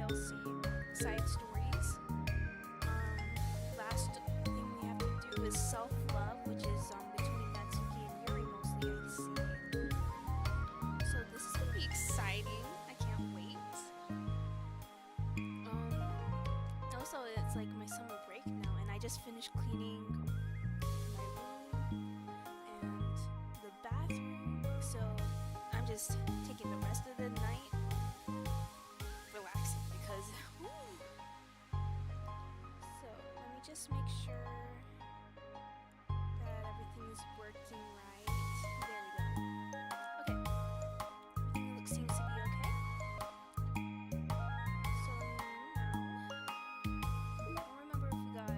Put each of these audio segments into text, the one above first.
DDLC side stories. Last thing we have to do is self-love, which is between Natsuki and Yuri mostly, I see. So this is gonna be exciting. I can't wait. Also, it's like my summer break now, and I just finished cleaning my room and the bathroom. So I'm just taking the rest of the night relaxing because so let me just make sure that everything is working right. There we go. Okay. Everything seems to be okay. So now I don't remember if we got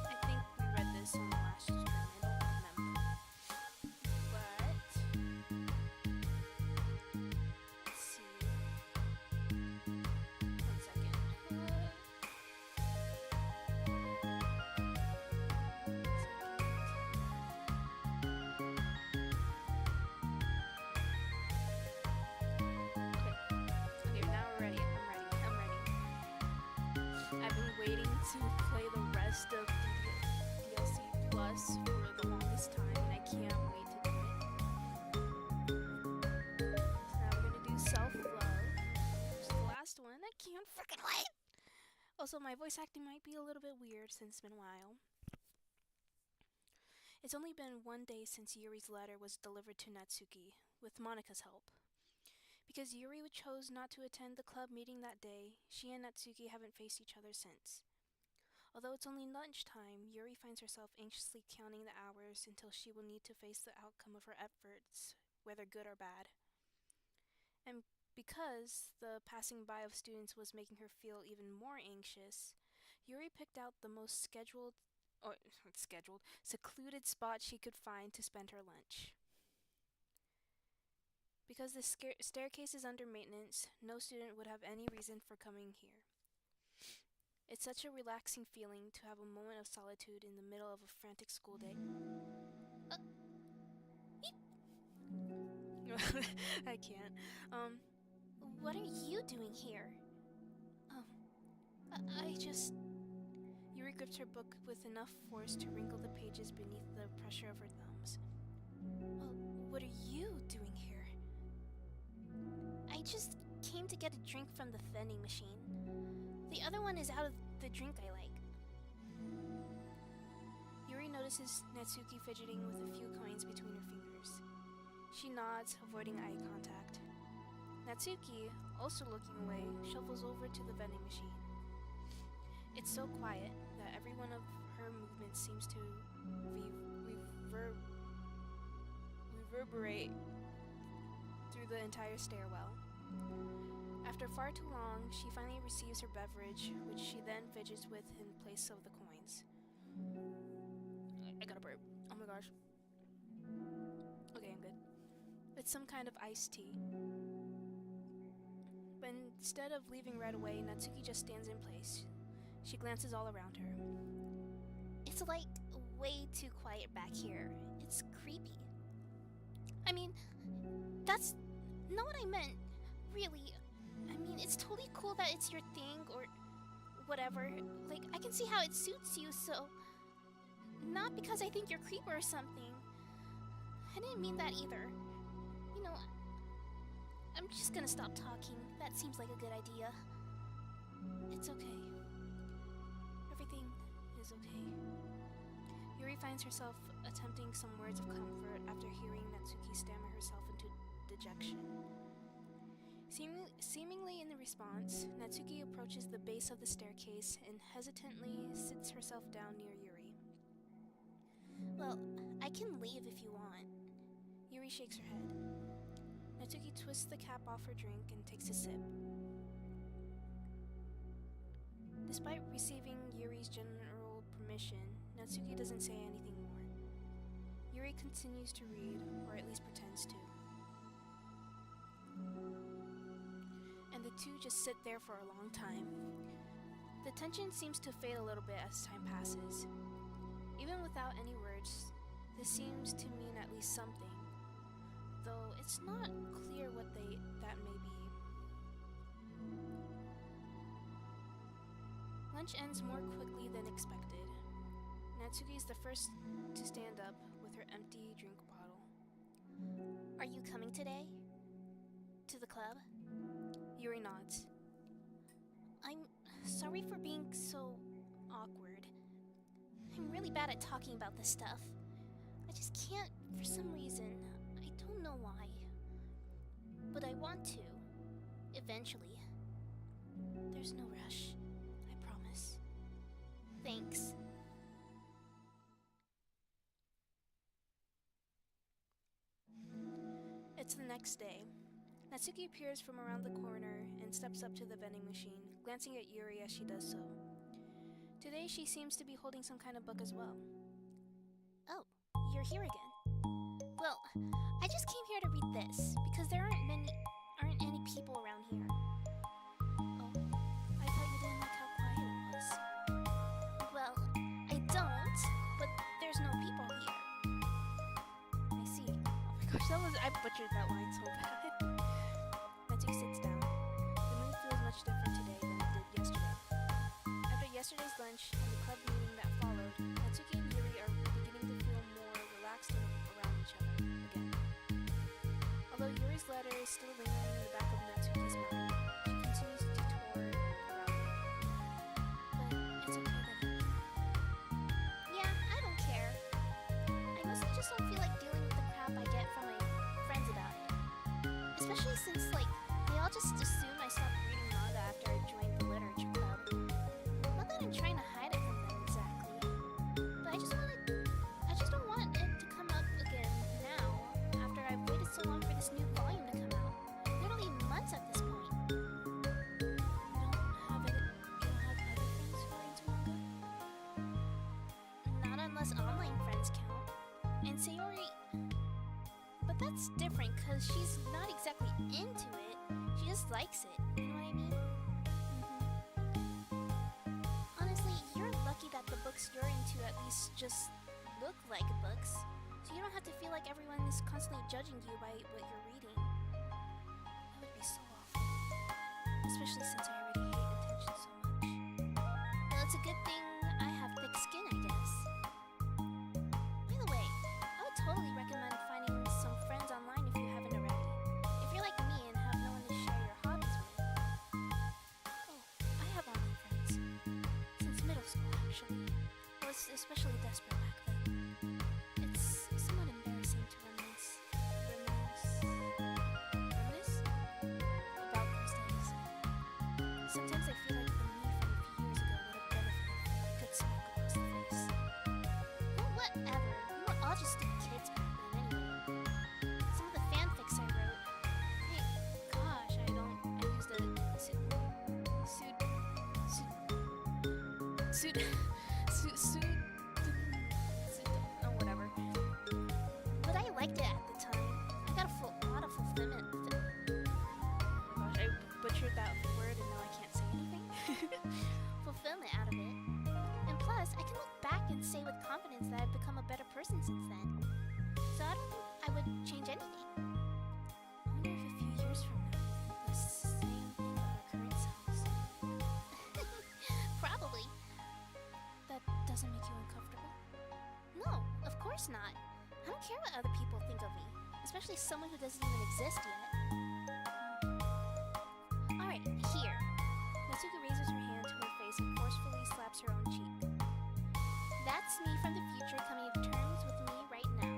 I think we read this on the last stream. I don't remember. But let's see. 1 second. Okay, now we're ready. I'm ready. I've been waiting to play the rest of DDLC Plus for the longest time, and I can't wait to do it. So now we're gonna do self-love. It's the last one. I can't freaking wait! Also, my voice acting might be a little bit weird since it's been a while. It's only been 1 day since Yuri's letter was delivered to Natsuki, with Monika's help. Because Yuri chose not to attend the club meeting that day, she and Natsuki haven't faced each other since. Although it's only lunchtime, Yuri finds herself anxiously counting the hours until she will need to face the outcome of her efforts, whether good or bad. And because the passing by of students was making her feel even more anxious, Yuri picked out the most secluded spot she could find to spend her lunch. Because the staircase is under maintenance, no student would have any reason for coming here. It's such a relaxing feeling to have a moment of solitude in the middle of a frantic school day. I can't. What are you doing here? I just... Yuri gripped her book with enough force to wrinkle the pages beneath the pressure of her thumbs. What are you doing here? I just came to get a drink from the vending machine. The other one is out of the drink I like. Yuri notices Natsuki fidgeting with a few coins between her fingers. She nods, avoiding eye contact. Natsuki, also looking away, shuffles over to the vending machine. It's so quiet that every one of her movements seems to reverberate through the entire stairwell. After far too long, she finally receives her beverage, which she then fidgets with in place of the coins. I got a burp. Oh my gosh. Okay, I'm good. It's some kind of iced tea. But instead of leaving right away, Natsuki just stands in place. She glances all around her. It's like way too quiet back here. It's creepy. I mean, that's not what I meant, really. I mean, it's totally cool that it's your thing or whatever. Like, I can see how it suits you, so... Not because I think you're a creeper or something. I didn't mean that either. You know, I'm just gonna stop talking. That seems like a good idea. It's okay. Everything is okay. Yuri finds herself attempting some words of comfort after hearing Natsuki stammer herself into dejection. Seemingly in the response, Natsuki approaches the base of the staircase and hesitantly sits herself down near Yuri. Well, I can leave if you want. Yuri shakes her head. Natsuki twists the cap off her drink and takes a sip. Despite receiving Yuri's general permission, Natsuki doesn't say anything more. Yuri continues to read, or at least pretends to. And the two just sit there for a long time. The tension seems to fade a little bit as time passes. Even without any words, this seems to mean at least something. though it's not clear what that may be. Lunch ends more quickly than expected. Natsuki is the first to stand up with her empty drink bottle. Are you coming today? To the club? Yuri nods. I'm sorry for being so awkward. I'm really bad at talking about this stuff. I just can't for some reason. I don't know why. But I want to. Eventually. There's no rush. I promise. Thanks. It's the next day. Natsuki appears from around the corner and steps up to the vending machine, glancing at Yuri as she does so. Today she seems to be holding some kind of book as well. Oh, you're here again. Well, I just came here to read this because there aren't any people around here. Oh, I thought you didn't like how quiet it was. Well, I don't, but there's no people here. I see. Oh my gosh, I butchered that line so bad. Natsuki sits down. The mood feels much different today than it did yesterday. After yesterday's lunch and the club meeting that followed, Natsuki and Yuri are beginning to feel more relaxed and around each other again. Although Yuri's letter is still lingering in the back of Natsuki's mind, she continues to detour around it. But it's okay then. Yeah, I don't care. I mostly just don't feel like dealing with the crap I get from my friends about it. Especially since, they all just assume I stopped reading manga after I joined the literature club. Not that I'm trying to hide it from them exactly, but I just don't want it to come up again now, after I've waited so long for this new volume to come out. Literally months at this point. You don't have other friends who are into manga? Not unless online friends count. And Sayori... But that's different, because she's not exactly into it. She just likes it. You know what I mean? Honestly, you're lucky that the books you're into at least just look like books. So you don't have to feel like everyone is constantly judging you by what you're reading. That would be so awful. Especially since I already hate attention so much. Well, it's a good thing I have thick skin, I guess. By the way, I would totally recommend finding some friends online if you haven't already. If you're like me and have no one to share your hobbies with. Oh, I have online friends. Since middle school, actually. I was especially desperate back then. It's somewhat embarrassing to reminisce about those days. Sometimes I feel like the me from a few years ago would have benefited from a good smack across the face. Well, whatever. We were all just stupid kids back then anyway. Some of the fanfics I wrote. Hey, gosh, I used a oh, whatever. But I liked it at the time. I got a lot of fulfillment. Oh my gosh, I butchered that word and now I can't say anything. Fulfillment out of it. And plus, I can look back and say with confidence that I've become a better person since then. So I don't think I would change anything. I wonder if a few years from now we'll think the same thing about our current selves. Probably. That doesn't make you uncomfortable? No, of course not. I don't care what other people think of me, especially someone who doesn't even exist yet. Alright, here. Natsuki raises her hand to her face and forcefully slaps her own cheek. That's me from the future coming to terms with me right now.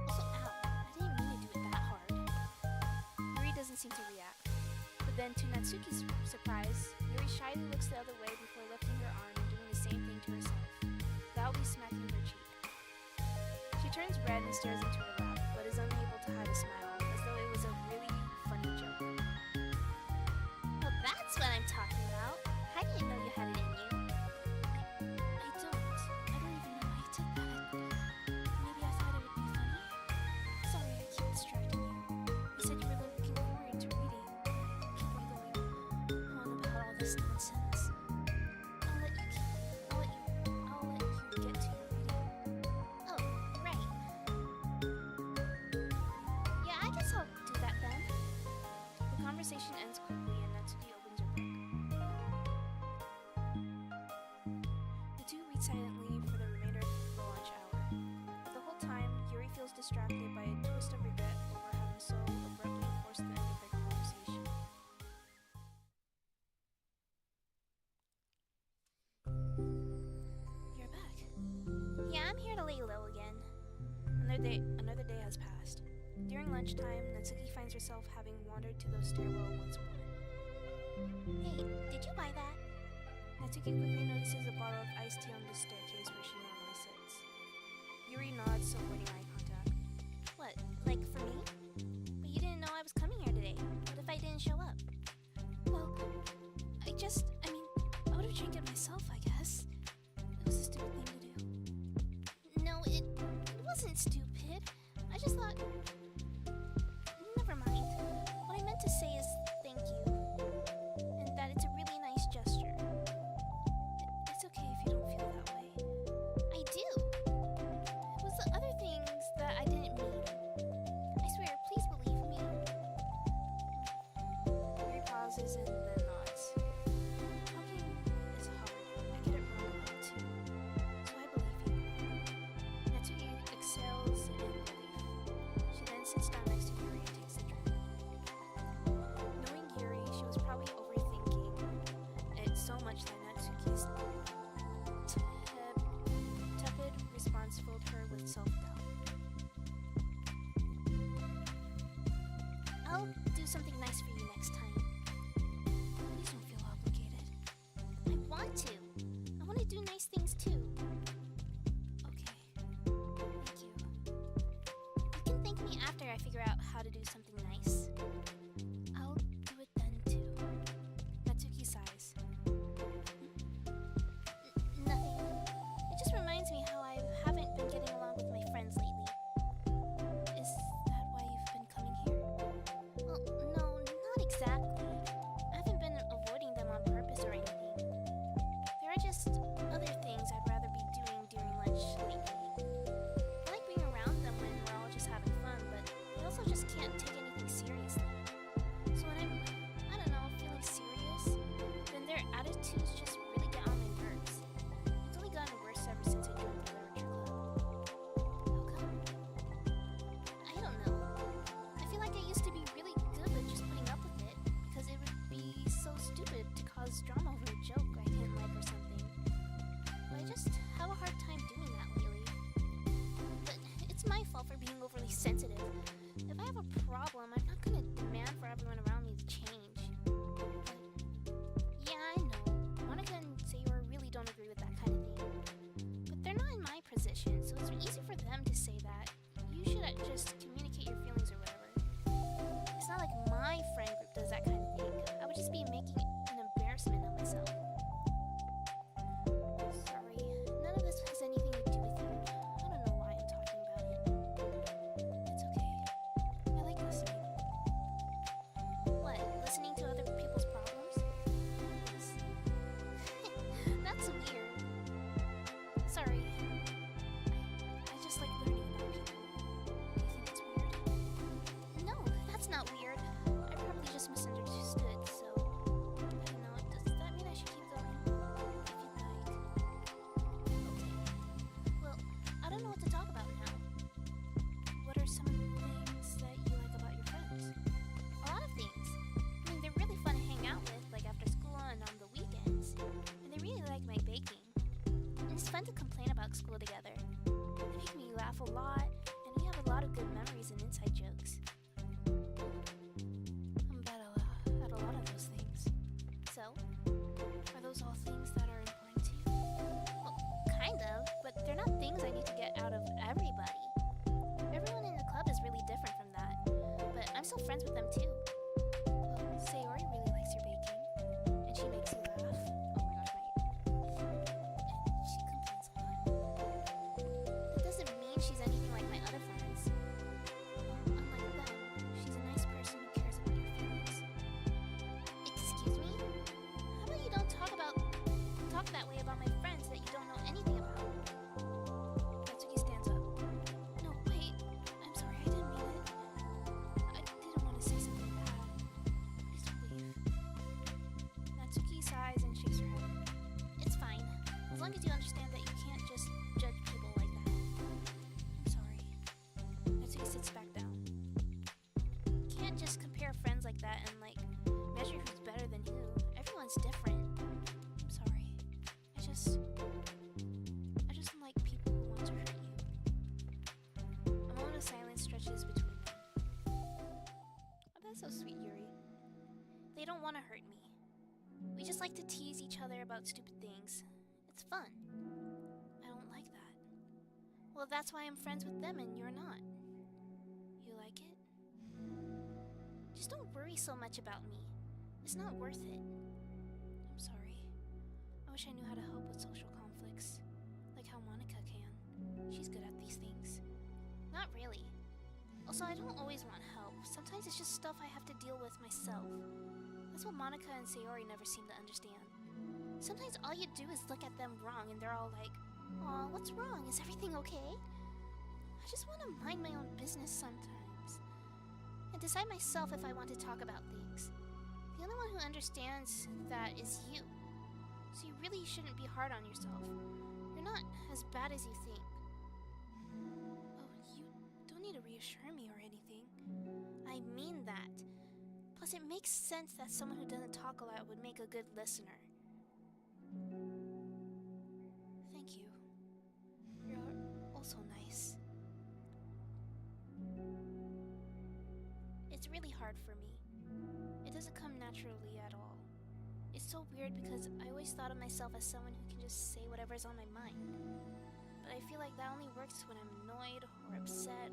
Also, ow, I didn't mean to do it that hard. Yuri doesn't seem to react. But then, to Natsuki's surprise, Yuri shyly looks the other way before lifting her arm and doing the same thing to herself, loudly smacking her cheek. She turns red and stares into her lap, but is unable to hide a smile, as though it was a really funny joke. Well, that's what I'm talking about. I didn't know you had it in you. I don't even know why I did that. Maybe I thought it would be funny. Sorry, I keep distracting you. You said you were looking forward to reading. Keep on going on about all this nonsense. I'll let you get to your reading. Oh, right. Yeah, feels distracted by a twist of regret over having so abruptly forced the end of their conversation. You're back. Yeah, I'm here to lay low again. Another day has passed. During lunchtime, Natsuki finds herself having wandered to the stairwell once more. Hey, did you buy that? Natsuki quickly notices a bottle of iced tea on the staircase where she normally sits. Yuri nods, avoiding eye contact. What, like for me? But you didn't know I was coming here today. What if I didn't show up? Well, I would have drank it myself, I guess. It was a stupid thing to do. No, it wasn't stupid. I just thought... Never mind. What I meant to say is thank you. And that it's a really nice gesture. It's okay if you don't feel that way. I do. It was the other things that I didn't mean. I swear, please believe me. Yuri pauses and then nods. Talking is hard. I get it wrong a lot too. So I believe you. Natsuki exhales in relief. She then sits down next to Yuri and takes a drink. Knowing Yuri, she was probably overthinking it so much that Natsuki's tepid response filled her with self-doubt. I'll do something nice for you next time. Please don't feel obligated. I want to. I want to do nice things too. Okay. Thank you. You can thank me after I figure out how to do something nice. I'll do it then too. Natsuki sighs. Nothing. It just reminds me how I haven't been getting along with my friends lately. Is that why you've been coming here? Well, no, not exactly. I haven't been avoiding them on purpose or anything. There are just other things I'd rather be doing during lunch lately. I like being around them when we're all just having fun, but I also just can't take anything seriously. So when I'm, I don't know, feeling serious, then their attitudes just really get on my nerves. It's only gotten worse ever since I joined the literature club. How come? I don't know. I feel like I used to be really good at just putting up with it, because it would be so stupid to cause drama over a joke I didn't like or something. But I just have a hard time doing that lately. But it's my fault for being overly sensitive. If I have a problem, I'm not gonna demand for everyone around me to change. But yeah, I know. Monica and Sayori really don't agree with that kind of thing. But they're not in my position, so it's easy for them to say that. You should just communicate your feelings or whatever. It's not like my friend group does that kind of thing. I would just be making an embarrassment of myself. Sorry, none of this has anything to do with you. I don't know why I'm talking about it. It's okay. I like listening. What, listening to other people's problems? Yes. That's weird. Sorry. I just like learning about people. Do you think it's weird? No, that's not weird. I probably just misunderstood, so... I don't know, does that mean I should keep going? If you'd like. Okay. Well, I don't know what to talk about now. What are some of the things that you like about your friends? A lot of things. I mean, they're really fun to hang out with, like after school and on the weekends. And they really like my baking. And it's fun to complain about school together. They make me laugh a lot, and we have a lot of good memories and inside jokes. I'm bad at a lot of those things. So, Are those all things that are important to you? well, kind of, but they're not things I need to get out of everybody. Everyone in the club is really different from that, but I'm still friends with them too. Well, Sayori really likes your baking, and she makes you laugh. Oh my gosh, And she complains a lot. That doesn't mean she's anything like my other friends. Unlike them, she's a nice person who cares about your feelings. Excuse me? How about you don't talk that way about my friends that you don't know anything about? Natsuki stands up. No, wait. I'm sorry, I didn't mean it. I didn't want to say something compare friends like that and like measure who's better than who. Everyone's different. I'm sorry. I just don't like people who want to hurt you. A moment of silence stretches between them. Oh, that's so sweet, Yuri. They don't want to hurt me. We just like to tease each other about stupid things. It's fun. I don't like that. Well, that's why I'm friends with them and you're not. You like it? Just don't worry so much about me. It's not worth it. I'm sorry. I wish I knew how to help with social conflicts. Like how Monica can. She's good at these things. Not really. Also, I don't always want help. Sometimes it's just stuff I have to deal with myself. That's what Monica and Sayori never seem to understand. Sometimes all you do is look at them wrong and they're all like, "Aw, what's wrong? Is everything okay?" I just want to mind my own business sometimes. And decide myself if I want to talk about things. The only one who understands that is you. So you really shouldn't be hard on yourself. You're not as bad as you think. Oh, you don't need to reassure me or anything. I mean that. Plus, it makes sense that someone who doesn't talk a lot would make a good listener. Thank you. You're also nice. It's really hard for me. It doesn't come naturally at all. It's so weird because I always thought of myself as someone who can just say whatever's on my mind. But I feel like that only works when I'm annoyed or upset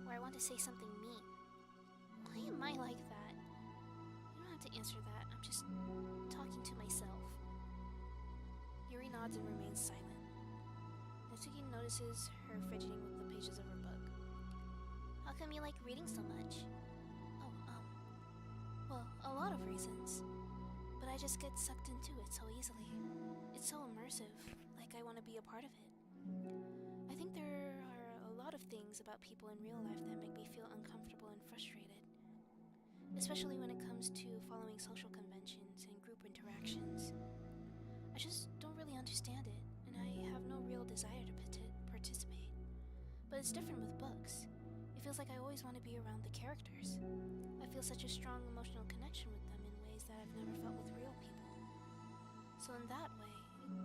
or I want to say something mean. Why am I like that? You don't have to answer that. I'm just talking to myself. Yuri nods and remains silent. Natsuki notices her fidgeting with the pages of her book. How come you like reading so much? Well, a lot of reasons. But I just get sucked into it so easily. It's so immersive, like I want to be a part of it. I think there are a lot of things about people in real life that make me feel uncomfortable and frustrated. Especially when it comes to following social conventions and group interactions. I just don't really understand it, and I have no real desire to participate. But it's different with books. It feels like I always want to be around the characters. I feel such a strong emotional connection with them in ways that I've never felt with real people. So in that way,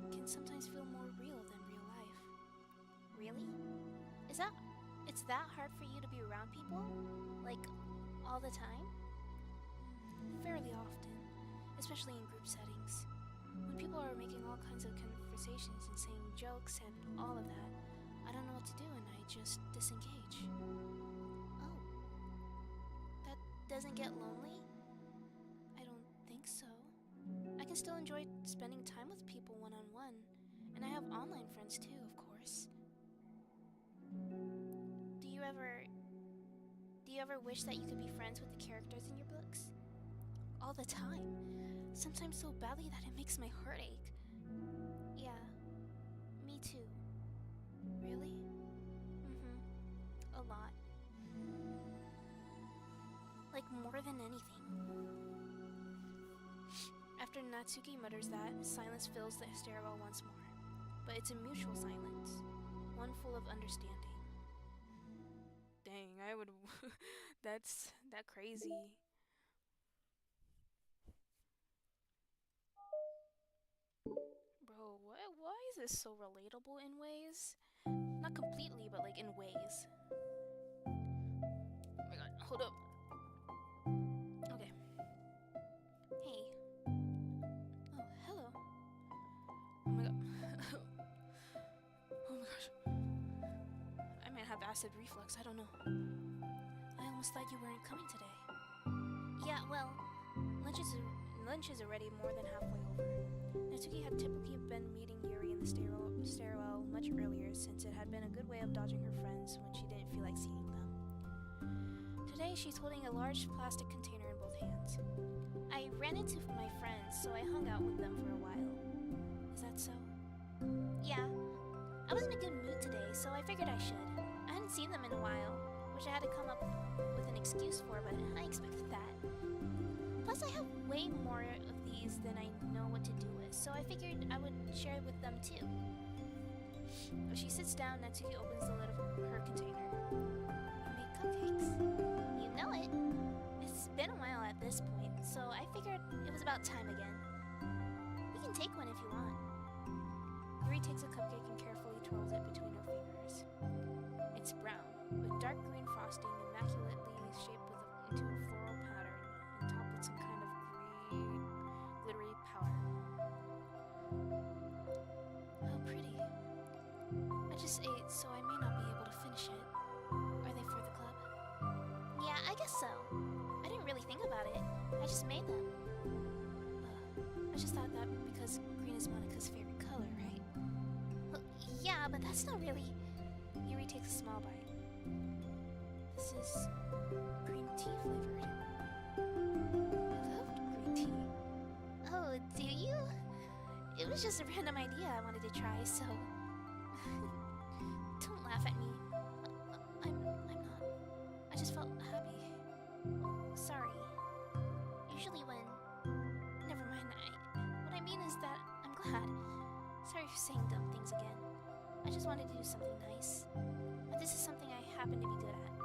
it can sometimes feel more real than real life. Really? It's that hard for you to be around people? Like, all the time? Fairly often, especially in group settings. When people are making all kinds of conversations and saying jokes and all of that, I don't know what to do and I just disengage. Oh. That doesn't get lonely? I don't think so. I can still enjoy spending time with people one-on-one, and I have online friends too, of course. Do you ever wish that you could be friends with the characters in your books? All the time. Sometimes so badly that it makes my heart ache. Yeah, me too. Really? A lot. Like more than anything. After Natsuki mutters that, silence fills the stairwell once more. But it's a mutual silence, one full of understanding. Dang, I would... that's that crazy. Bro, why is this so relatable in ways? Not completely, but like in ways. Oh my god, hold up. Okay. Hey. Oh, hello. Oh my god. Oh my gosh. I might have acid reflux, I don't know. I almost thought you weren't coming today. Yeah, well, lunch is already more than halfway over. Natsuki had typically been meeting Yuri in the stairwell much earlier since it had been a good way of dodging her friends when she didn't feel like seeing them. Today, she's holding a large plastic container in both hands. I ran into my friends, so I hung out with them for a while. Is that so? Yeah. I was in a good mood today, so I figured I should. I hadn't seen them in a while, which I had to come up with an excuse for, but I expected that. Plus, I have way more of these than I know what to do with, so I figured I would share it with them too. When she sits down, Natsuki opens the lid of her container. You make cupcakes. You know it. It's been a while it's about time again. You can take one if you want. Yuri takes a cupcake and carefully twirls it between her fingers. It's brown, with dark green frosting, immaculately shaped into a floral pattern, and topped with some kind of green, glittery powder. How pretty. I just ate, so I may not be able to finish it. Are they for the club? Yeah, I guess so. I didn't really think about it. I just made them. I just thought that because green is Monica's favorite color, right? Well, yeah, but that's not really... Yuri takes a small bite. This is green tea flavored. I loved green tea. Oh, do you? It was just a random idea I wanted to try, so... Don't laugh at me. I'm not. I just felt happy. Sorry. Usually when... Never mind. What I mean is that I'm glad. Sorry for saying dumb things again. I just wanted to do something nice. But this is something I happen to be good at.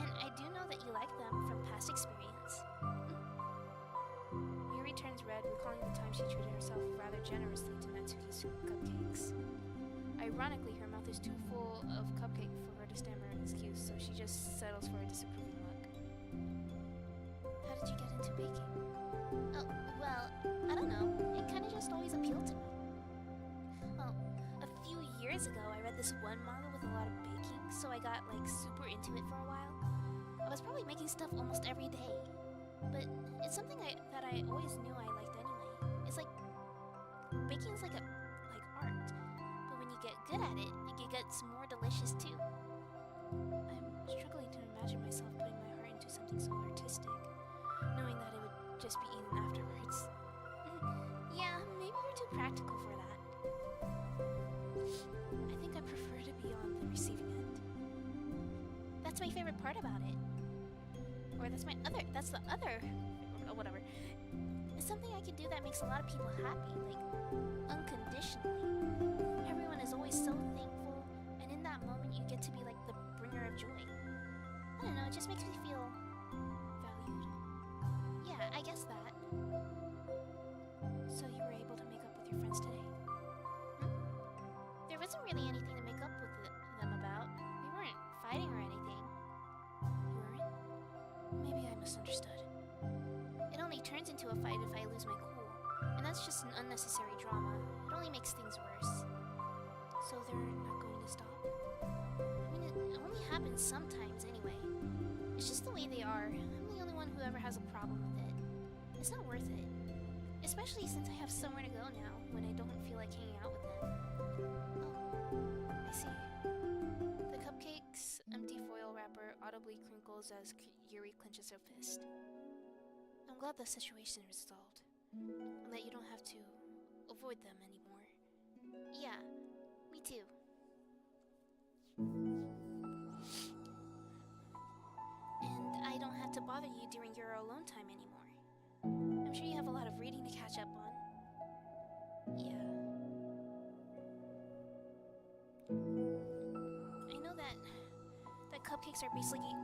And I do know that you like them from past experience. Yuri turns red, recalling the time she treated herself rather generously to Natsuki's cupcakes. Ironically, her mouth is too full of cupcake for her to stammer an excuse, so she just settles for a disapproving look. How did you get into baking? Oh, well, I don't know. It kind of just always appealed to me. Well, a few years ago, I read this one manga with a lot of baking, so I got, like, super into it for a while. I was probably making stuff almost every day. But it's something that I always knew I liked anyway. It's like... baking is like art. But when you get good at it, it gets more delicious too. I'm struggling to imagine myself putting my heart into something so artistic, knowing that it would just be eaten afterwards. Yeah, maybe you're too practical for that. I think I prefer to be on the receiving end. That's my favorite part about it. Or that's the other, whatever. It's something I can do that makes a lot of people happy, like, unconditionally. Everyone is always so thankful, and in that moment you get to be like the bringer of joy. I don't know, it just makes me feel Valued. Yeah, I guess that. So you were able to make up with your friends today? There wasn't really anything to make up with them about. We weren't fighting or anything. You weren't? Maybe I misunderstood. It only turns into a fight if I lose my cool, and that's just an unnecessary drama. It only makes things worse. So they're not going to stop? I mean, it only happens sometimes anyway. It's just the way they are. I'm the only one who ever has a problem with it. It's not worth it. Especially since I have somewhere to go now when I don't feel like hanging out with them. Oh, I see. The cupcake's empty foil wrapper audibly crinkles as Yuri clenches her fist. I'm glad the situation is resolved, and that you don't have to avoid them anymore. Yeah, me too. And I don't have to bother you during your alone time anymore. I'm sure you have a lot of reading to catch up on. Yeah. I know that cupcakes are basically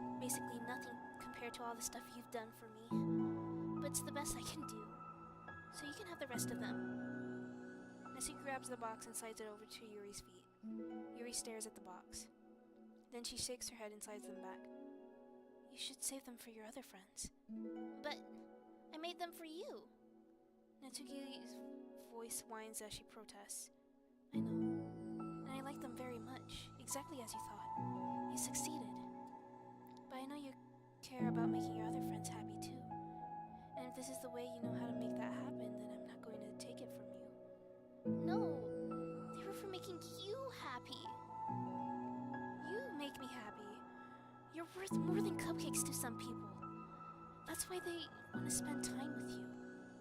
nothing compared to all the stuff you've done for me. But it's the best I can do. So you can have the rest of them. Natsuki grabs the box and slides it over to Yuri's feet. Yuri stares at the box. Then she shakes her head and slides them back. You should save them for your other friends. But I made them for you. Natsuki's voice whines as she protests. I know, and I like them very much, exactly as you thought. You succeeded. But I know you care about making your other friends happy too. And if this is the way you know how to make that happen, then I'm not going to take it from you. No, they were for making you happy. You make me happy. You're worth more than cupcakes to some people. That's why they want to spend time with you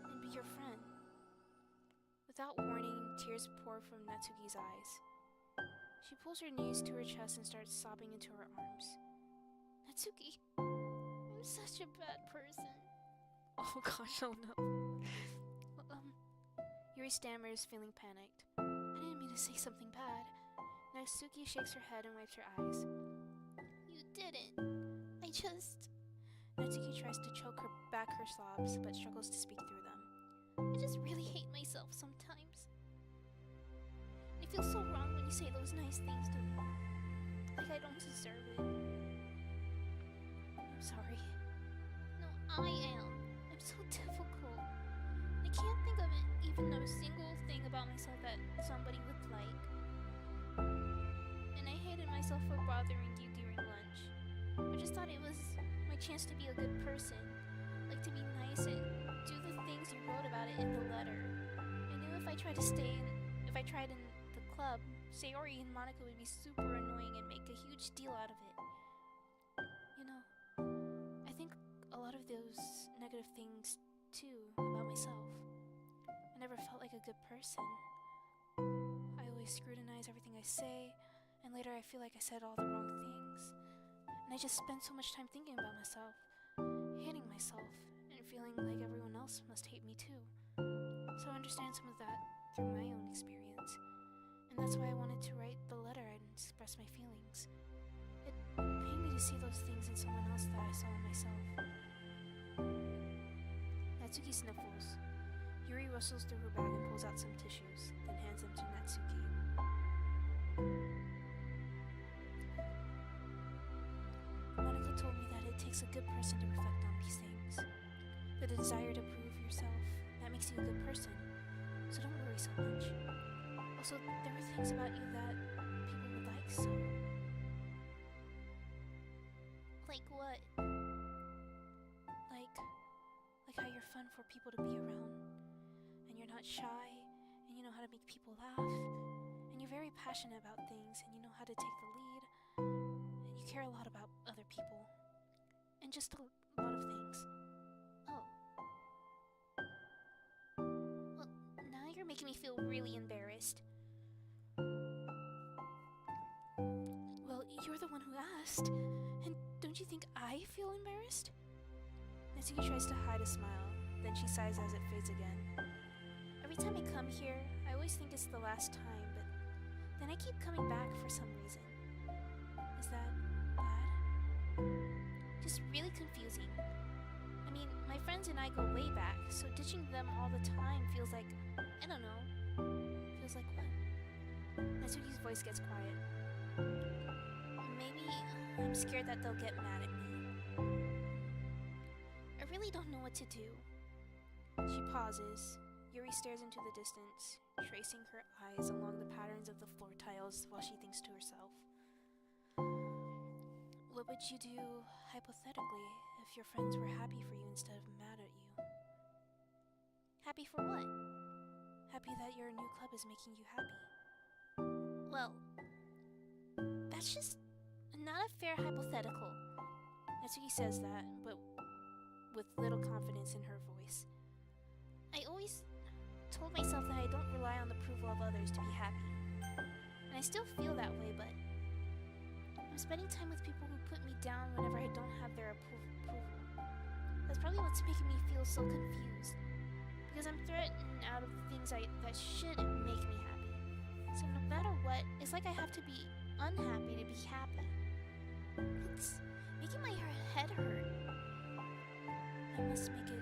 and be your friend. Without warning, tears pour from Natsuki's eyes. She pulls her knees to her chest and starts sobbing into her arms. Natsuki, I'm such a bad person. Oh gosh, oh no. Yuri stammers, feeling panicked. I didn't mean to say something bad. Natsuki shakes her head and wipes her eyes. You didn't. I just... Natsuki tries to choke back her sobs, but struggles to speak through them. just really hate myself sometimes. It feels so wrong when you say those nice things to me. Like I don't deserve it. I'm sorry. No, I am. I'm so difficult. I can't think of it, even a single thing about myself that somebody would like. And I hated myself for bothering you during lunch. I just thought it was my chance to be a good person. Like to be nice and do the things you wrote about it in the letter. I knew if I tried in the club, Sayori and Monica would be super annoying and make a huge deal out of it. You know, I think a lot of those negative things too about myself. I never felt like a good person. I always scrutinize everything I say, and later I feel like I said all the wrong things. And I just spend so much time thinking about myself, hating myself, and feeling like everyone else must hate me too. So I understand some of that through my own experience. And that's why I wanted to write the letter and express my feelings. It pained me to see those things in someone else that I saw in myself. Natsuki sniffles. Yuri rustles through her bag and pulls out some tissues, then hands them to Natsuki. Monica told me that it takes a good person to reflect on these things. The desire to prove yourself, that makes you a good person. So don't worry so much. Also, there are things about you that people would like, so... Like what? Like how you're fun for people to be around. And you're not shy, and you know how to make people laugh. And you're very passionate about things, and you know how to take the lead. And you care a lot about other people. And just a lot of things. Oh. Well, now you're making me feel really embarrassed. Well, you're the one who asked. And don't you think I feel embarrassed? Natsuki tries to hide a smile, then she sighs as it fades again. Every time I come here, I always think it's the last time, but then I keep coming back for some reason. Is that bad? Just really confusing. I mean, my friends and I go way back, so ditching them all the time feels like, I don't know. Feels like what? Natsuki's voice gets quiet. Maybe I'm scared that they'll get mad at me. I really don't know what to do. She pauses. Yuri stares into the distance, tracing her eyes along the patterns of the floor tiles while she thinks to herself. What would you do, hypothetically, if your friends were happy for you instead of mad at you? Happy for what? Happy that your new club is making you happy. Well, that's just not a fair hypothetical. Natsuki says that, but with little confidence in her voice. I always told myself that I don't rely on the approval of others to be happy. And I still feel that way, but I'm spending time with people who put me down whenever I don't have their approval. That's probably what's making me feel so confused. Because I'm threatened out of the things that shouldn't make me happy. So no matter what, it's like I have to be unhappy to be happy. It's making my head hurt. That must make it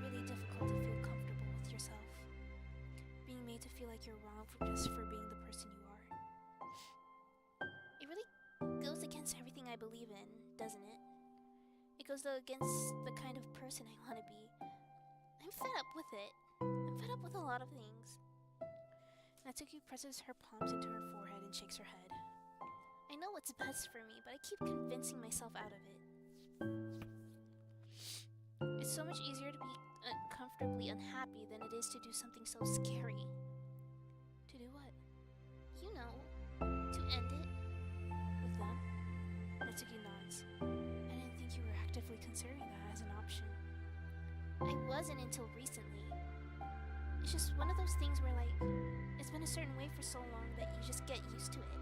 really difficult to feel comfortable with yourself. Being made to feel like you're wrong just for being the person you are. It really goes against everything I believe in, doesn't it? It goes against the kind of person I want to be. I'm fed up with it. I'm fed up with a lot of things. Natsuki presses her palms into her forehead and shakes her head. I know what's best for me, but I keep convincing myself out of it. It's so much easier to be comfortably unhappy than it is to do something so scary. To do what? You know, to end it with them. Natsuki nods. I didn't think you were actively considering that as an option. I wasn't until recently. It's just one of those things where, like, it's been a certain way for so long that you just get used to it.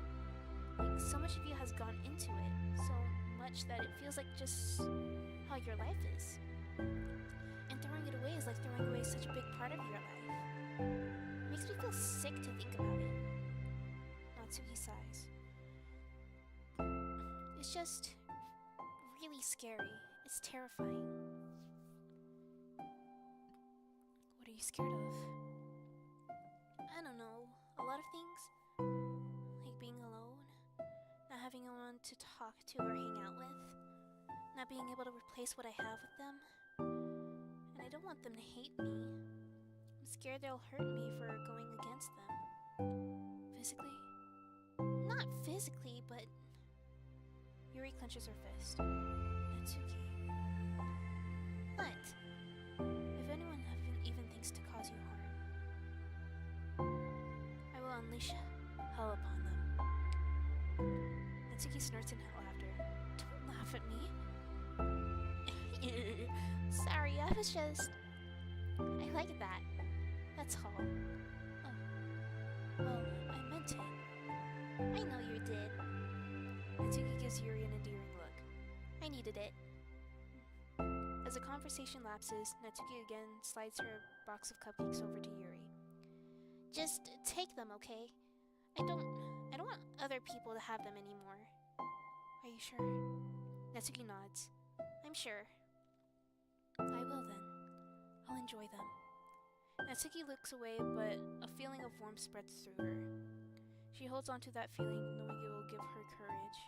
Like, so much of you has gone into it, so much that it feels like just how your life is. And throwing it away is like throwing away such a big part of your life. It makes me feel sick to think about it. Natsuki sighs. It's just really scary. It's terrifying. What are you scared of? I don't know. A lot of things. Like being alone, not having anyone to talk to or hang out with, not being able to replace what I have with them. And I don't want them to hate me. I'm scared they'll hurt me for going against them. Physically? Not physically, but... Yuri clenches her fist. Natsuki. What? If anyone even thinks to cause you harm, I will unleash hell upon them. Natsuki snorts in laughter. Don't laugh at me. Sorry, I was just... I like that. That's all. Oh. Well, I meant it. I know you did. Natsuki gives Yuri an endearing look. I needed it. As the conversation lapses, Natsuki again slides her box of cupcakes over to Yuri. Just take them, okay? I don't want other people to have them anymore. Are you sure? Natsuki nods. I'm sure. I will then. I'll enjoy them. Natsuki looks away, but a feeling of warmth spreads through her. She holds on to that feeling, knowing it will give her courage.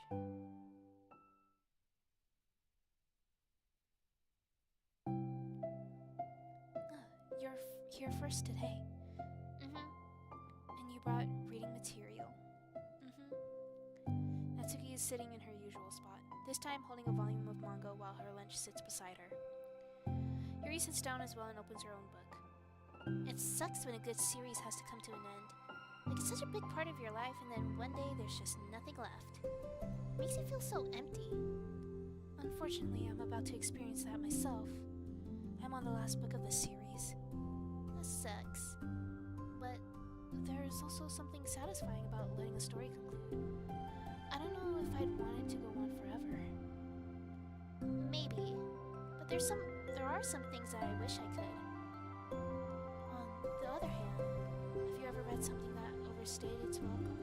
You're here first today. And you brought reading material. Natsuki is sitting in her usual spot, this time holding a volume of manga while her lunch sits beside her. Yuri sits down as well and opens her own book. It sucks when a good series has to come to an end. Like, it's such a big part of your life, and then one day there's just nothing left. Makes you feel so empty. Unfortunately, I'm about to experience that myself. I'm on the last book of the series. That sucks. But there's also something satisfying about letting a story conclude. I don't know if I'd want it to go on forever. Maybe. But there are some things that I wish I could. On the other hand, have you ever read something that overstayed its welcome?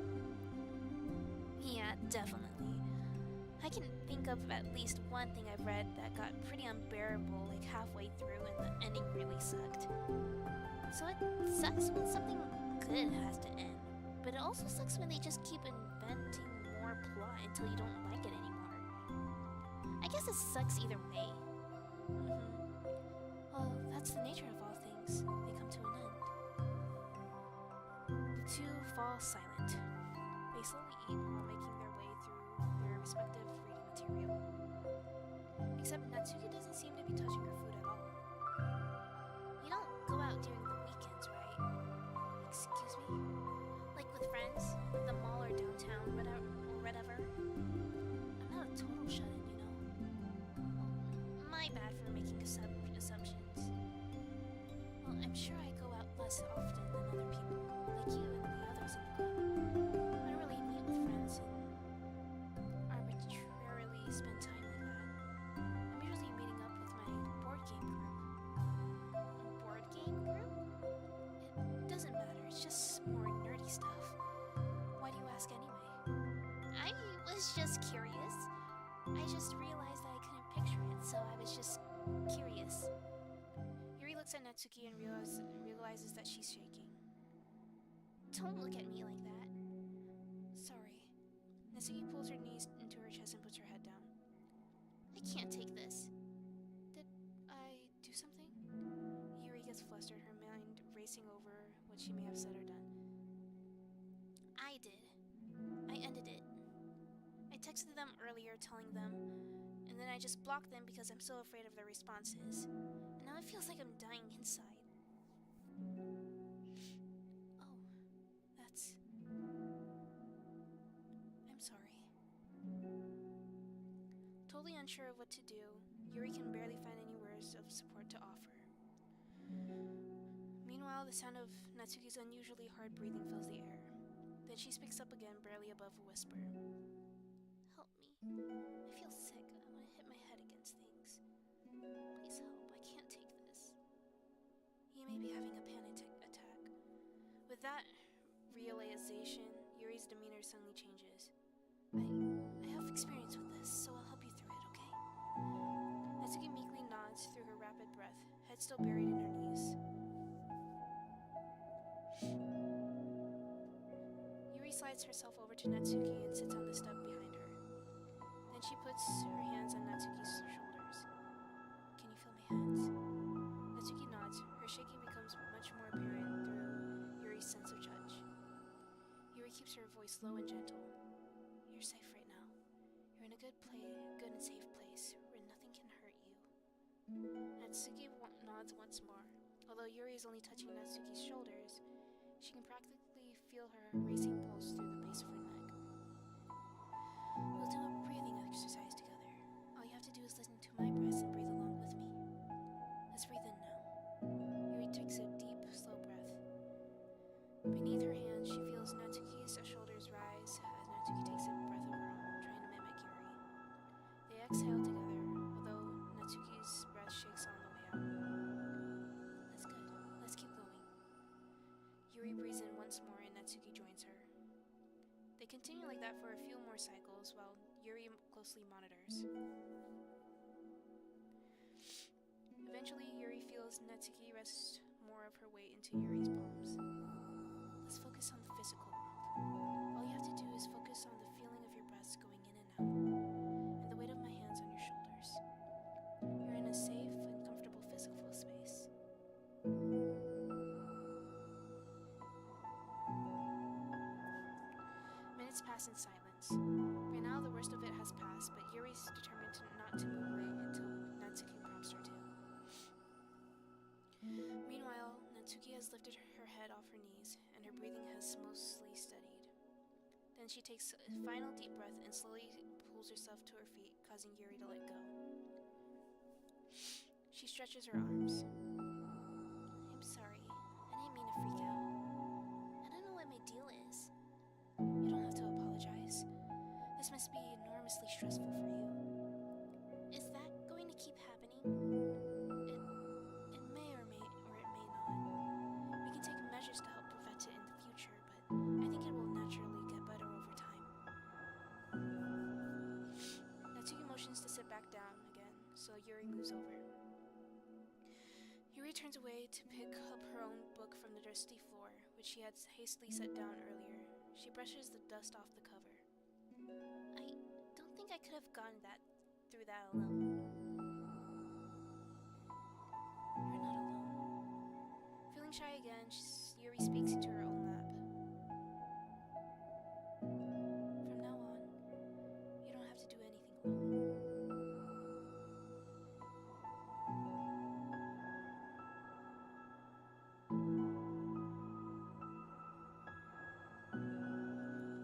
Yeah, definitely. I can think of at least one thing I've read that got pretty unbearable like halfway through and the ending really sucked. So it sucks when something good has to end, but it also sucks when they just keep inventing more plot until you don't like it anymore. I guess it sucks either way. Well, that's the nature of all things. They come to an end. The two fall silent. They slowly eat while making their way through their respective reading material. Except Natsuki doesn't seem to be touching her food at all. You don't go out during the weekends, right? Excuse me? Like with friends, at the mall or downtown, or whatever. I'm not a total shut-in, you know? My bad for making assumptions. Well, I'm sure I go out less often than other people, like you and the others in the club. I don't really meet with friends and arbitrarily spend time like that. I'm usually meeting up with my board game group. Board game group? It doesn't matter, it's just more nerdy stuff. Why do you ask anyway? I was just curious. I just realized that I couldn't picture it, so I was just curious. Yuri looks at Natsuki and realizes that she's shaking. Don't look at me like that. Sorry. Natsuki pulls her knees into her chest and puts her head down. I can't take this. Did I do something? Yuri gets flustered, her mind racing over what she may have said or done. I did. I ended it. I texted them earlier telling them, and then I just blocked them because I'm so afraid of their responses. And now it feels like I'm dying inside. Oh, that's... I'm sorry. Totally unsure of what to do, Yuri can barely find any words of support to offer. Meanwhile, the sound of Natsuki's unusually hard breathing fills the air. Then she speaks up again, barely above a whisper. Help me. I feel sick. I want to hit my head against things. Please help. I can't take this. You may be having a panic attack. With that realization, Yuri's demeanor suddenly changes. I have experience with this, so I'll help you through it, okay? Natsuki meekly nods through her rapid breath, head still buried in her knees. slides herself over to Natsuki and sits on the step behind her. Then she puts her hands on Natsuki's shoulders. Can you feel my hands? Natsuki nods. Her shaking becomes much more apparent through Yuri's sense of touch. Yuri keeps her voice low and gentle. You're safe right now. You're in a good and safe place where nothing can hurt you. Natsuki nods once more. Although Yuri is only touching Natsuki's shoulders, she can practically feel her racing pulse through the base of her neck. We'll do a breathing exercise together. All you have to do is listen to my breaths and breathe along with me. Let's breathe in now. Yuri takes a deep, slow breath. Beneath her hand, she feels Natsuki's shoulders rise as Natsuki takes a breath of her own, trying to mimic Yuri. They exhale together, although Natsuki's breath shakes on the way out. That's good. Let's keep going. Yuri breathes in once more and Natsuki joins her. They continue like that for a few more cycles while Yuri closely monitors. Eventually, Yuri feels Natsuki rest more of her weight into Yuri's palms. Let's focus on the physical world. All you have to do is focus on the feeling of your breaths going in and out, and the weight of my hands on your shoulders. You're in a safe and comfortable physical space. Minutes pass in silence. By now, the worst of it has passed, but Yuri's determined not to move away until Natsuki prompts her to. Meanwhile, Natsuki has lifted her head off her knees, and her breathing has mostly steadied. Then she takes a final deep breath and slowly pulls herself to her feet, causing Yuri to let go. She stretches her arms. I'm sorry. I didn't mean to freak out. I don't know what my deal is. You don't have to apologize. This must be enormously stressful for you. Is that going to keep happening? It may or it may not. We can take measures to help prevent it in the future, but I think it will naturally get better over time. Natsuki motions to sit back down again, so Yuri moves over. Yuri turns away to pick up her own book from the dusty floor, which she had hastily set down earlier. She brushes the dust off the cover. I don't think I could have gone through that alone. You're not alone. Feeling shy again, Yuri speaks into her own lap. From now on, you don't have to do anything alone.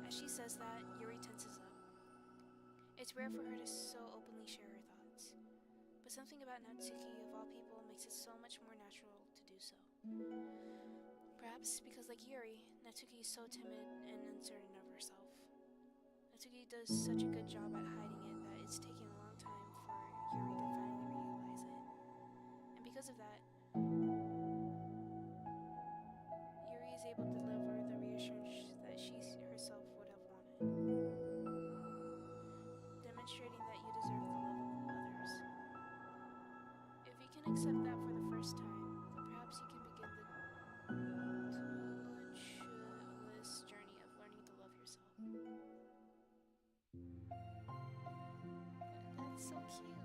As she says that, Yuri tenses up. It's rare for her to so openly share her thoughts, but something about Natsuki, of all people, makes it so much more natural to do so. Perhaps because, like Yuri, Natsuki is so timid and uncertain of herself. Natsuki does such a good job at hiding it that it's taking a long time for Yuri to finally realize it. And because of that, Yuri is able to deliver the reassurance that she herself would have wanted, demonstrating that you deserve the love of others. If you can accept that for the first time, then perhaps you can begin the tumultuous journey of learning to love yourself. That's so cute.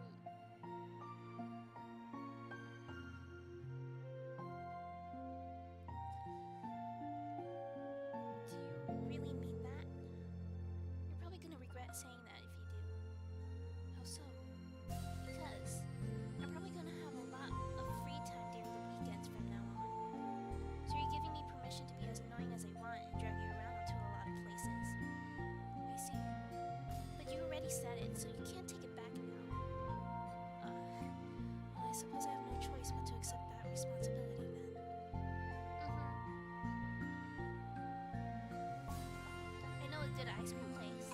Do you really mean that? You're probably gonna regret saying that if you do. How so? Because I'm probably gonna have a lot of free time during the weekends from now on. So you're giving me permission to be as annoying as I want and drag you around to a lot of places. I see. But you already said it, so you can't take it back now. Well, I suppose I have no choice but to accept that responsibility then. I know a good ice cream place.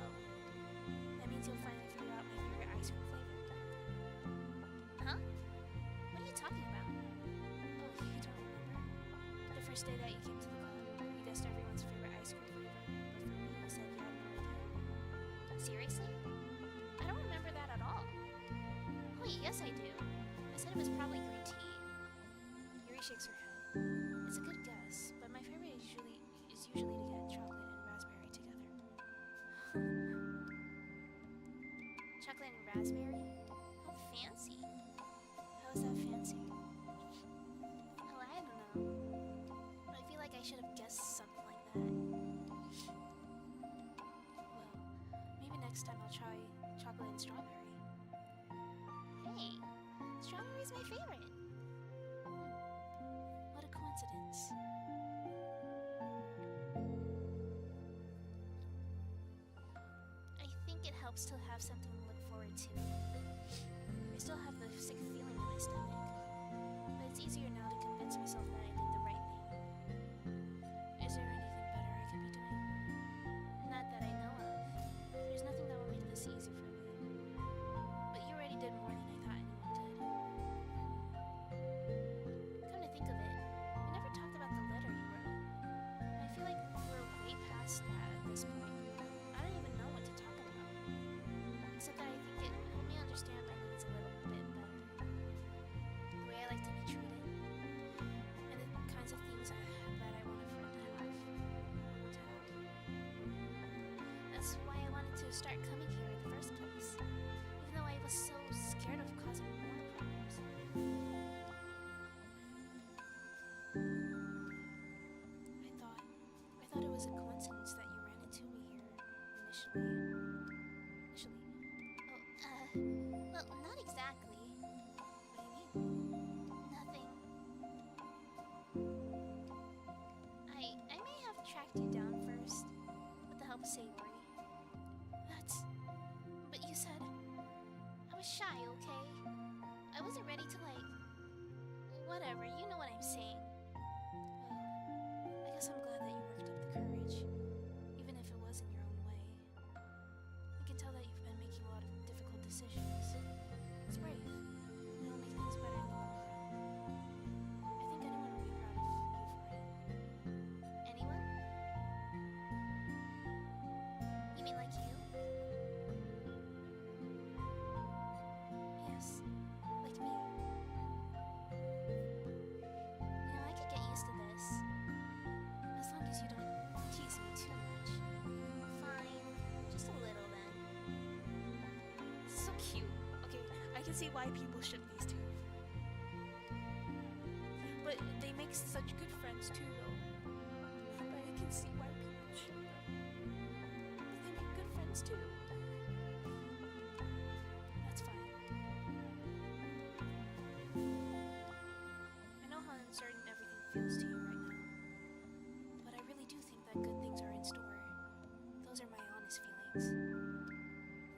Oh, that means you'll finally figure out my favorite ice cream flavor. Huh? What are you talking about? Oh, you don't remember? The first day that you came to the club, you guessed everyone's favorite ice cream flavor, but for me, you said you had no idea. Seriously? I don't remember that at all. Oh, yes I do. I said it was probably green tea. Yuri shakes her head. It's a good guess, but my favorite is usually to get chocolate raspberry? How fancy. How is that fancy? Oh, I don't know. I feel like I should have guessed something like that. Well, maybe next time I'll try chocolate and strawberry. Hey, strawberry's my favorite. What a coincidence. I think it helps to have something to look forward to. I still have the sick feeling in my stomach, but it's easier now to convince myself that I did the right thing. Is there anything better I could be doing? Not that I know of. There's nothing that will make this easy for me. But you already did more than I thought anyone could. Come to think of it, we never talked about the letter you wrote. I feel like we're way past that at this point. I don't even know what to talk about. Except that I think it helped me understand my needs a little bit better. The way I like to be treated. And the kinds of things that I want a friend to have. That's why I wanted to start coming here in the first place. Even though I was so scared of causing more problems. I thought it was a coincidence that you ran into me here initially. Well, not exactly. What do you mean? Nothing. I may have tracked you down first, with the help of Sayori. But you said I was shy, okay? I wasn't ready to whatever, you know what I'm saying. Well, I guess I'm glad that you worked up the courage, even if it was in your own way. I can tell that you've been making a lot of difficult decisions. It's brave, and it'll make things better in the long run. I think anyone would be proud of you for it. Anyone? You mean like you? Yes, like me. I could get used to this. As long as you don't tease me too much. Fine. Just a little then. So cute. Okay, I can see why people ship these two. But they make such good friends too, though. But I can see why people ship them. But they make good friends too. That's fine. I know how uncertain everything feels to you right now. But I really do think that good things are in store. Those are my honest feelings.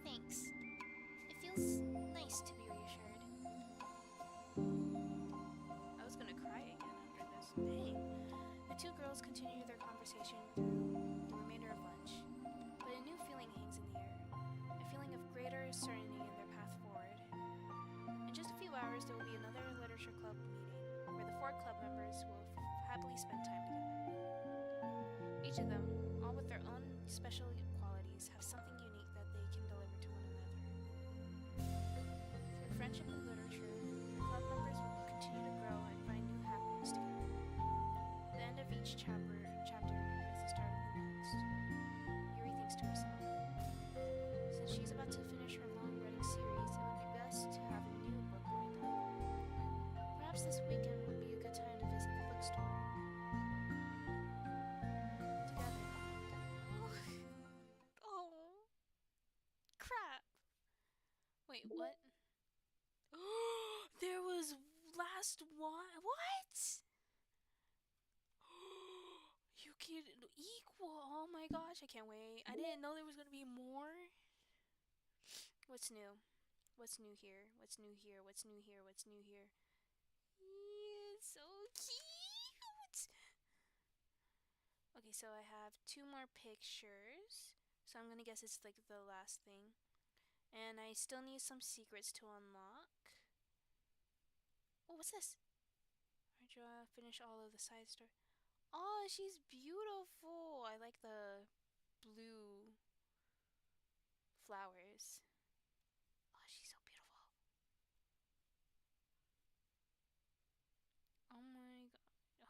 Thanks. It feels nice to be reassured. I was gonna cry again after this. Dang. The two girls continue their conversation through the remainder of lunch, but a new feeling hangs in the air. A feeling of greater certainty in their path forward. In just a few hours, there will be another literature club meeting, where the 4 club members will happily spend time together. Each of them, all with their own special qualities, have something unique that they can deliver to one another. Through friendship and literature, the club members will continue to grow and find new happiness together. The end of each chapter is the start of the next. Yuri thinks to herself. Since she's about to finish her long-running series, it would be best to have a new book lined up. Perhaps this weekend would be a good time to visit the bookstore. Together. Oh. Crap. Wait, what? There was last one. What? You can equal. Oh my gosh, I can't wait. I didn't know there was gonna be more. What's new? What's new here? What's new here? What's new here? What's new here? Yeah, it's so cute. Okay, so I have 2 more pictures. So I'm gonna guess it's like the last thing. And I still need some secrets to unlock. Oh, what's this? Finish all of the side story. Oh, she's beautiful. I like the blue flowers. Oh, she's so beautiful. Oh my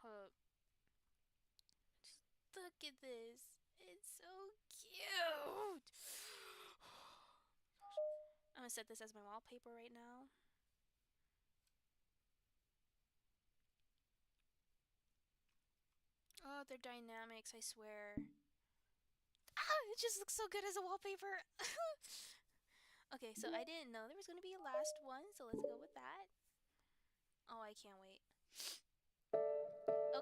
god. Hold up. Just look at this. It's so cute. gonna set this as my wallpaper right now. Oh, they're dynamics, I swear. Ah, it just looks so good as a wallpaper. Okay, so I didn't know there was gonna be a last one, so let's go with that. Oh, I can't wait.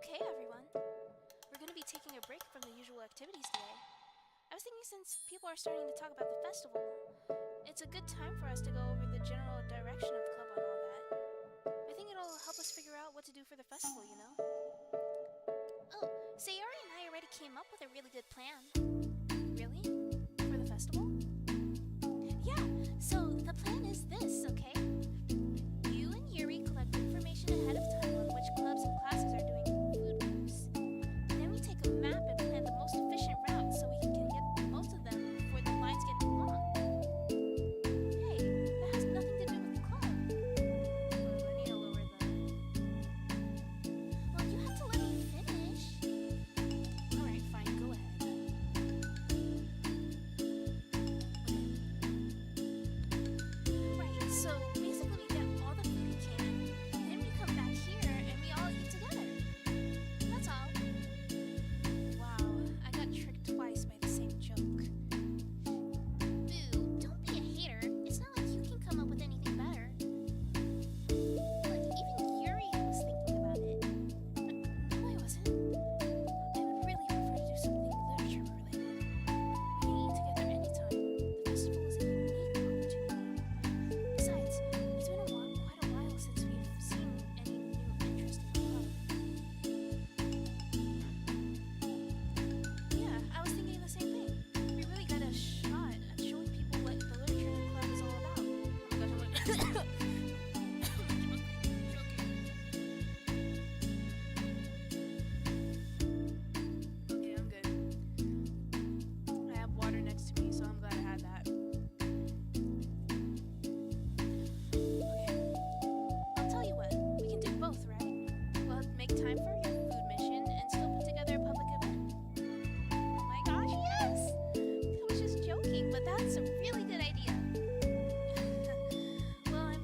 Okay, everyone. We're gonna be taking a break from the usual activities today. I was thinking since people are starting to talk about the festival, it's a good time for us to go over the general direction of the club on all that. I think it'll help us figure out what to do for the festival, you know? Oh, Sayori and I already came up with a really good plan. Really? For the festival? Yeah, so the plan is this, okay? You and Yuri collect information ahead of time on which clubs and classes are doing food groups. Then we take a map and plan the most efficient route so we can get most of them before the lines get too long. Hey, that has nothing to do with the club. Well, I need to lower the... Well, you have to let me finish. Alright, fine, go ahead. Right, so basically we get all the food we can, Then we come back here and we all eat together. That's all. wow, I got tricked twice by the same joke. Boo, don't be a hater. It's not like you can come up with anything better. Look, even Yuri was thinking about it. No, I wasn't. I would really prefer to do something literature related. We can eat together anytime. The festival is a unique opportunity. Besides, it's been quite a while since we've seen any new interest in the club. Yeah, I was thinking the same thing. We really got a shot at showing people what the literature club is all about. Oh my gosh, I'm like... Okay, I'm good. I have water next to me, so I'm glad I had that. Okay. I'll tell you what, we can do both, right? We'll make time for your food mission and still put together a public event. Oh my gosh, yes! I was just joking, but that's a really good idea. Well, I'm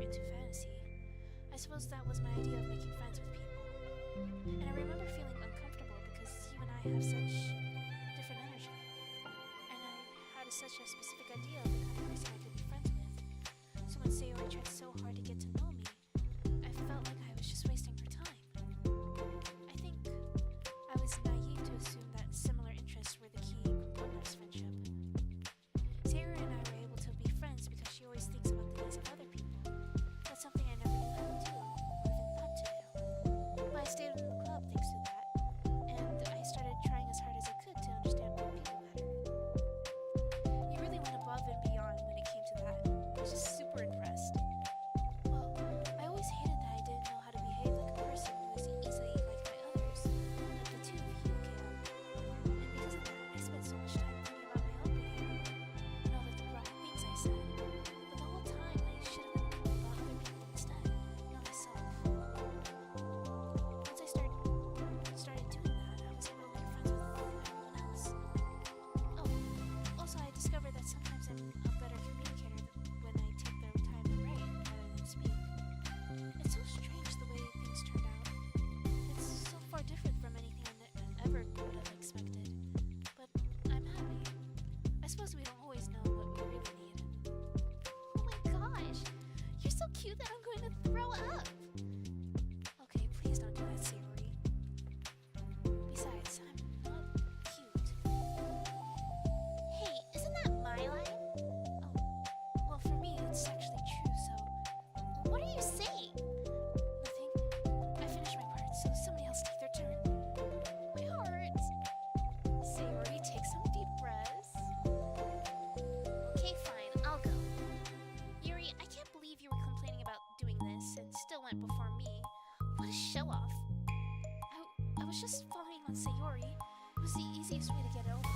into fantasy. I suppose that was my idea of making friends with people. And I remember feeling uncomfortable because you and I have such different energy. And I had such a specific idea of the kind of person I could be friends with. So when Sayori tried so hard to get to know me, I felt like I was just wasting her time. I think I was naive to assume that similar interests were the key component of friendship. Sayori and I were able to be friends because she always thinks about the needs of other people. That's something I never knew how to do, or even thought to do. But I stayed in the club thanks to that, and I started trying as hard as I could to understand people better. You really went above and beyond when it came to that. I was just super impressed. Well, I always hated that I didn't know how to behave like a person who was easily liked by others, but the two of you can. And because of that, I spent so much time thinking about my own behavior and all the wrong things I said. But the whole time, I should have been thinking about other people instead, not myself. Once I started doing that, I was able to make friends with everyone else. Oh, also I discovered that sometimes I'm a better communicator when I take the time to write rather than speak. It's so strange the way things turned out. It's so far different from anything I ever would have expected. But I'm happy. I suppose we don't always know what we really need. Oh my gosh, you're so cute that I'm going to throw up. Okay, please don't do that, Sayori. Besides, I'm not cute. Hey, isn't that my line? Oh, well, for me, it's actually true, so What are you saying? nothing. I finished my part, so somebody else take their turn. My heart. Sayori, take some deep breaths. Okay, fine, I'll go. Yuri, I can't believe you were complaining about doing this and still went before me. What a show off. I was just following on Sayori. It was the easiest way to get it over with.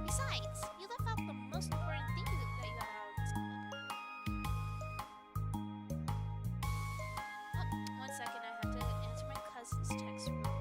Besides, you left out the most important thing that you got out of this club. Oh, 1 second, I have to answer my cousin's text real quick.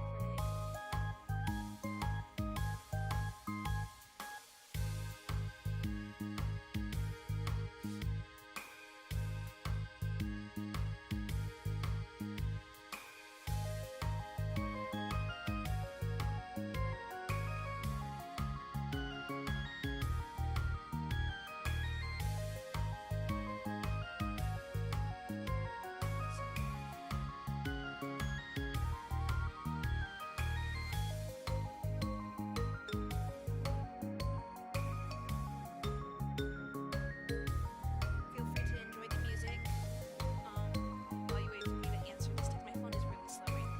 Feel free to enjoy the music while you wait for me to answer this text. My phone is really slow right now.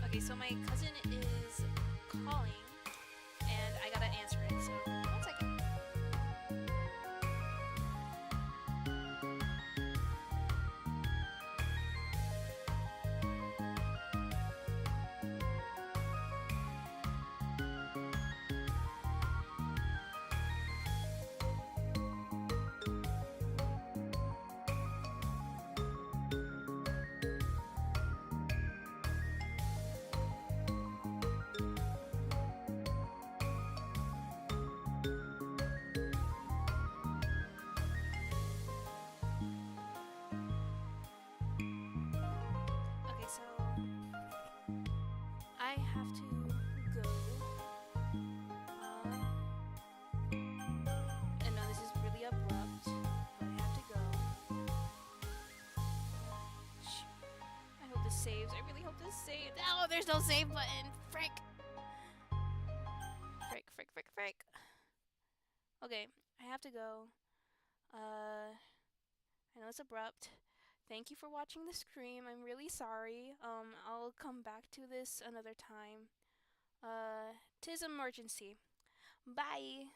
Okay, so my cousin is calling, and I gotta answer it, so 1 second. Okay, so I have to go. I know this is really abrupt, but I have to go. Shoot. I hope this saves. I really hope this saves. Oh, there's no save button. Frick. frick. Okay, I have to go. I know it's abrupt. Thank you for watching the stream. I'm really sorry. I'll come back to this another time. 'Tis emergency. Bye.